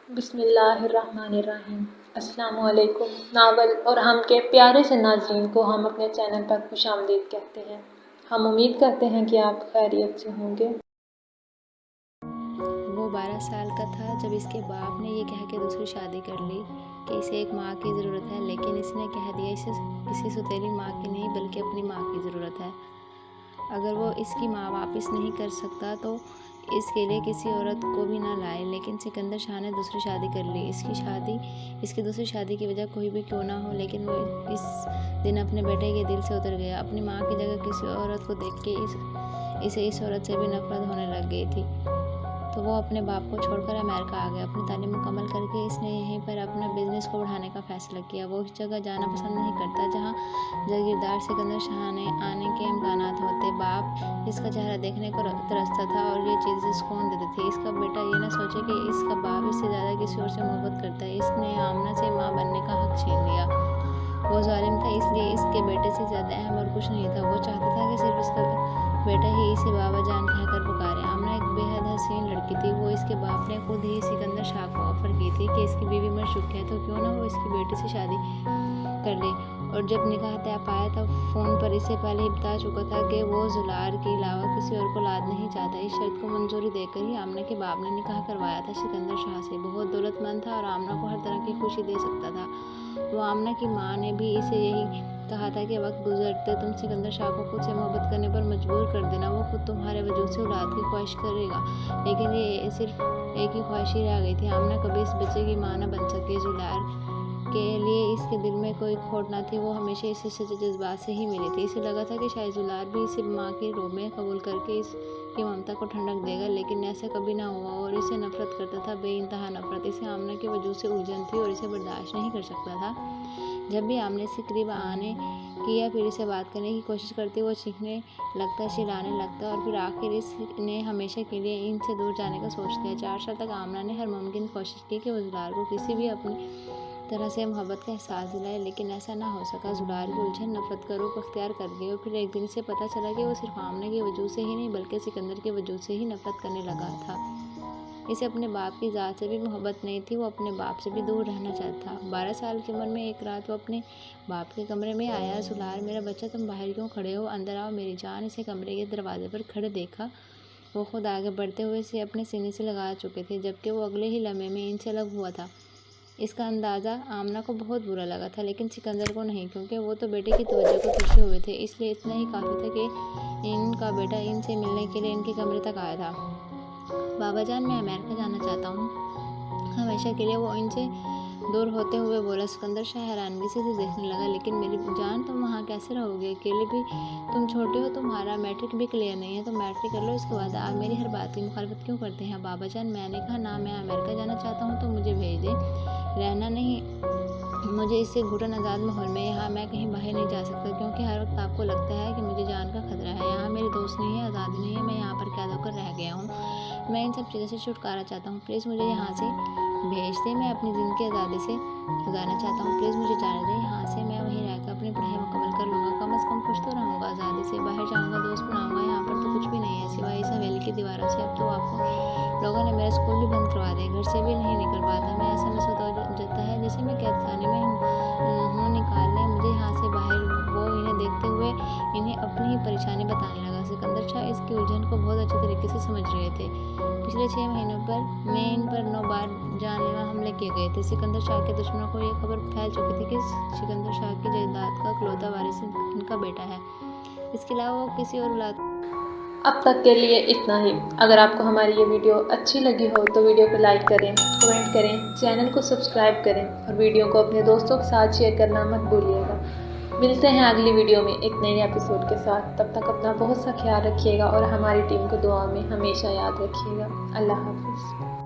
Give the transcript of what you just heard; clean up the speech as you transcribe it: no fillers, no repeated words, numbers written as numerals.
बिस्मिल्लाहिर्रहमानिर्रहीम। अस्सलामुअलैकुम। नावल और हम के प्यारे से नाज़रीन को हम अपने चैनल पर खुशामदीद कहते हैं। हम उम्मीद करते हैं कि आप खैरियत से होंगे। वो 12 साल का था जब इसके बाप ने ये कह के दूसरी शादी कर ली कि इसे एक माँ की ज़रूरत है, लेकिन इसने कह दिया इसे किसी सौतेली माँ की नहीं बल्कि अपनी माँ की ज़रूरत है। अगर वो इसकी माँ वापस नहीं कर सकता तो इसके लिए किसी औरत को भी ना लाए। लेकिन सिकंदर शाह ने दूसरी शादी कर ली। इसकी दूसरी शादी की वजह कोई भी क्यों ना हो, लेकिन वो इस दिन अपने बेटे के दिल से उतर गया। अपनी माँ की जगह किसी औरत को देख के इसे इस औरत से भी नफरत होने लग गई थी। तो वो अपने बाप को छोड़कर अमेरिका आ गया। अपनी तालीम मुकम्मल करके इसने यहीं पर अपना बिजनेस को बढ़ाने का फैसला किया। वो इस जगह जाना पसंद नहीं करता जहाँ जागीरदार सिकंदर शाह ने आने के इम्कानात होते। बाप इसका चेहरा देखने को तरसता था और ये चीज़ें सुकून देती थी। इसका बेटा ये ना सोचे कि इसका बाप इससे ज़्यादा किसी और से मोहब्बत करता है। इसने आमना से माँ बनने का हक छीन लिया। वो जालिम था, इसलिए इसके बेटे से ज़्यादा अहम और कुछ नहीं था। वो चाहता था कि सिर्फ इसका बेटा ही इसे बाबा जान कहकर पुकारे। आमना एक बेहद हसीन लड़की थी। वो इसके बाप ने खुद ही सिकंदर शाह को ऑफर की थी कि इसकी बीवी मर चुकी है तो क्यों ना वो इसकी बेटी से शादी कर ले। और जब निकाह तय पाया तब फ़ोन पर इसे पहले ही बता चुका था कि वो जुलार के अलावा किसी और को लाद नहीं चाहता। इस शर्त को मंजूरी देकर ही आमना के बाप ने निकाह करवाया था सिकंदर शाह से। बहुत दौलतमंद था और आमना को हर तरह की खुशी दे सकता था। वो आमना की माँ ने भी इसे यही कहा था कि वक्त गुजरते तुम सिकंदर शाह को खुद से मोहब्बत करने पर मजबूर कर देना। वो खुद तुम्हारे वजूद से औलाद की ख्वाहिश करेगा। लेकिन ये सिर्फ एक ही ख्वाहिश ही रह गई थी। आमना कभी इस बच्चे की माँ न बन सके। जुलार के लिए इसके दिल में कोई खोट न थी। वो हमेशा इसे सच्चे जज्बात से ही मिली थी। इसे लगा था कि शायद जुलार भी इसे माँ के रूप में कबूल करके इसकी ममता को ठंडक देगा, लेकिन ऐसा कभी ना हुआ। और इसे नफरत करता था, बेइंतहा नफरत। इसे आमना के वजूद से उलझन थी और इसे बर्दाश्त नहीं कर सकता था। जब भी आमने से करीब आने की या फिर इसे बात करने की कोशिश करती, वो चीखने लगता, चिल्लाने लगता और फिर आखिर इसने हमेशा के लिए इनसे दूर जाने का सोच लिया। 4 साल तक आमना ने हर मुमकिन कोशिश की कि वो जुलार को किसी भी अपनी तरह से मोहब्बत का एहसास दिलाए, लेकिन ऐसा ना हो सका। जुलार की उलझन नफरत का रूप अख्तियार कर गई और फिर एक दिन इसे पता चला कि वो सिर्फ आमने के वजूद से ही नहीं बल्कि सिकंदर के वजूद से ही नफरत करने लगा था। इसे अपने बाप की ज़ात से भी मोहब्बत नहीं थी। वो अपने बाप से भी दूर रहना चाहता था। 12 साल की उम्र में एक रात वो अपने बाप के कमरे में आया। जुलार, मेरा बच्चा, तुम बाहर क्यों खड़े हो? अंदर आओ मेरी जान। इसे कमरे के दरवाजे पर खड़े देखा। वो खुद आगे बढ़ते हुए इसे अपने सीने से लगा चुके थे, जबकि वो अगले ही लम्हे में इनसे अलग हुआ था। इसका अंदाज़ा आमना को बहुत बुरा लगा था, लेकिन सिकंदर को नहीं, क्योंकि वो तो बेटे की तवज्जो को तरसे हुए थे। इसलिए इतना ही काफ़ी था कि इनका बेटा इनसे मिलने के लिए इनके कमरे तक आया था। बाबा जान, मैं अमेरिका जाना चाहता हूँ हमेशा के लिए, वो इनसे दूर होते हुए बोला। सिकंदर शाह हैरानगी से इसे देखने लगा। लेकिन मेरी जान, तुम वहाँ कैसे रहोगे अकेले? भी तुम छोटे हो, तुम्हारा मैट्रिक भी क्लियर नहीं है, तो मैट्रिक कर लो, इसके बाद आप मेरी हर बात की मुखालफत क्यों करते हैं? बाबा जान, मैंने कहा ना मैं अमेरिका जाना चाहता हूँ तो मुझे भेज दें, रहना नहीं मुझे इससे घुटन आज़ाद माहौल में। यहाँ मैं कहीं बाहर नहीं जा सकता, क्योंकि हर वक्त आपको लगता है कि मुझे जान का खतरा है। यहाँ मेरे दोस्त नहीं है, आज़ादी नहीं है, मैं यहाँ पर कैद होकर रह गया हूँ। मैं इन सब चीज़ों से छुटकारा चाहता हूँ। प्लीज़ मुझे यहाँ से भेज दें, मैं अपनी ज़िंदगी आज़ादी से गुजारना चाहता हूँ। प्लीज़ मुझे जाने दें यहाँ से, मैं वहीं रहकर अपनी पढ़ाई मुकम्मल कर लूँगा। कम से कम खुश तो रहूँगा आज़ादी से। बाहर जाऊँगा, दोस्त बनाऊँगा, यहाँ पर तो कुछ भी नहीं है सिवाय इस हवेली की दीवारों से। अब तो आपको लोगों ने मेरा स्कूल भी बंद करवा दिया, घर से भी नहीं निकल पाता मैं। ऐसा महसूस होता है जैसे मैं कैद खाने में हूँ। निकाल लें मुझे यहाँ से बाहर। वो इन्हें देखते हुए इन्हें अपनी ही परेशानी बताने लगा। सिकंदर शाह इसकी उलझन को बहुत अच्छे तरीके से समझ रहे थे। पिछले 6 महीनों में इन पर 9 बार जानलेवा हमले किए गए थे। सिकंदर शाह के दुश्मनों को ये खबर फैल चुकी थी कि सिकंदर शाह की जायदाद का इकलौता वारिस इनका बेटा है। इसके अलावा वो किसी और औलाद। अब तक के लिए इतना ही। अगर आपको हमारी ये वीडियो अच्छी लगी हो तो वीडियो को लाइक करें, कमेंट करें, चैनल को सब्सक्राइब करें और वीडियो को अपने दोस्तों के साथ शेयर करना मत भूलिएगा। मिलते हैं अगली वीडियो में एक नए एपिसोड के साथ। तब तक अपना बहुत सा ख्याल रखिएगा और हमारी टीम को दुआ में हमेशा याद रखिएगा। अल्लाह हाफिज़।